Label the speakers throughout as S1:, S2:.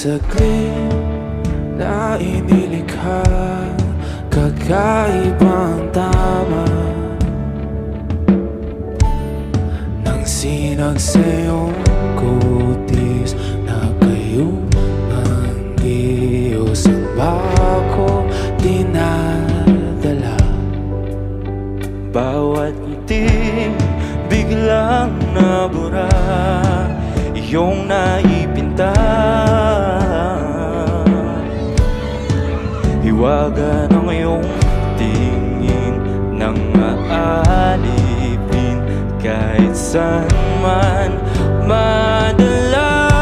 S1: saglit na inilikha, kakaibang tama nang sinag sa iyong kutis na kayo ang Diyos ang bako dinadala.
S2: Bawat ngiti biglang nabura, iyong naipinta. Hiwaga ng iyong tingin nang aalipin kahit saan man madala.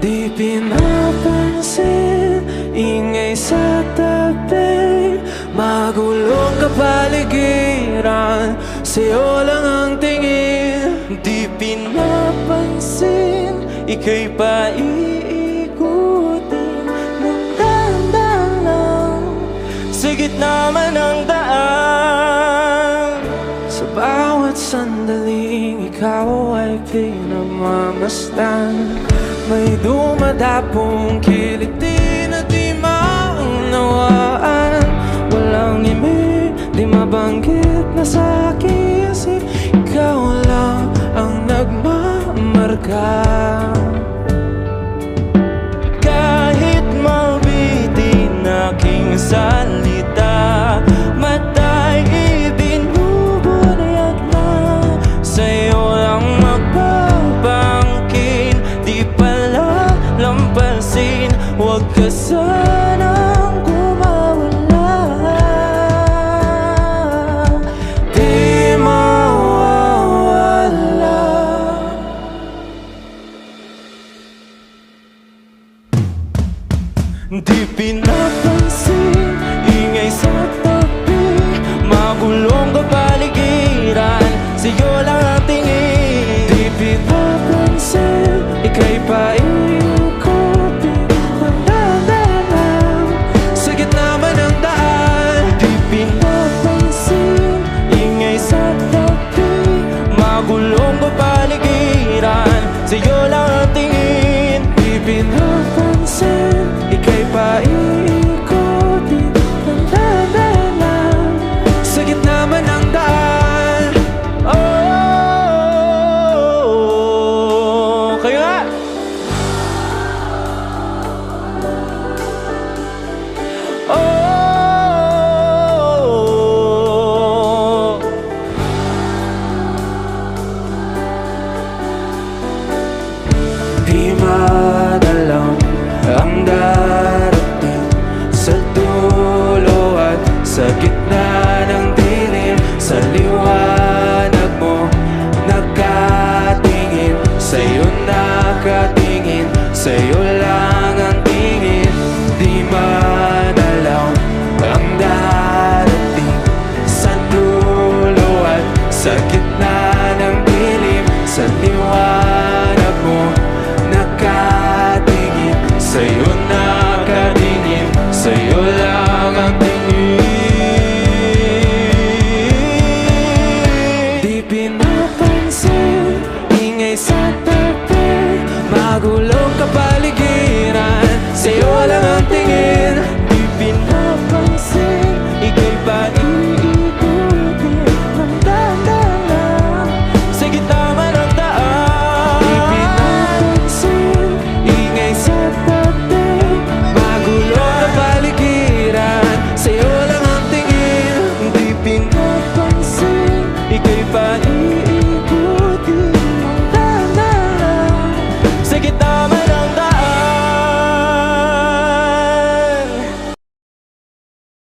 S1: Di pinapansin, ingay sa tabi, magulong kapaligiran, sa'yo lang ang tingin.
S2: Di pinapansin, ika'y paiikutin ng dahan-dahan lang sa gitna man ng daan.
S1: Sa bawat sandaling ikaw ay pinagmamasdan, may dumadapong kiliti na di maunawaan. Walang imig, di mabanggit na sa aking isip, ikaw lang ang nagmamarka.
S2: Kahit mabitin aking salita, mata'y ibinubunayag na sa'yo lang magbabangkin. Di pala lampasin, huwag ka sanang gumawala.
S1: Di mawawala.
S2: Di pinapansin, ingay sa tabi, magulong kapaligiran, sa'yo lang ang tingin.
S1: Di pinapansin, ika'y paiikutin ng dahan-dahan sa gitna man ng daan.
S2: Di pinapansin, ingay sa tabi, magulong kapaligiran, sa'yo lang ang tingin.
S1: Di pinapansin, ika'y paiikutin ng dahan-dahan sa gitna man ng daan.
S2: Oh, kayo nga! Oh,
S1: Di madalang ang darating sa dulo at sa gitna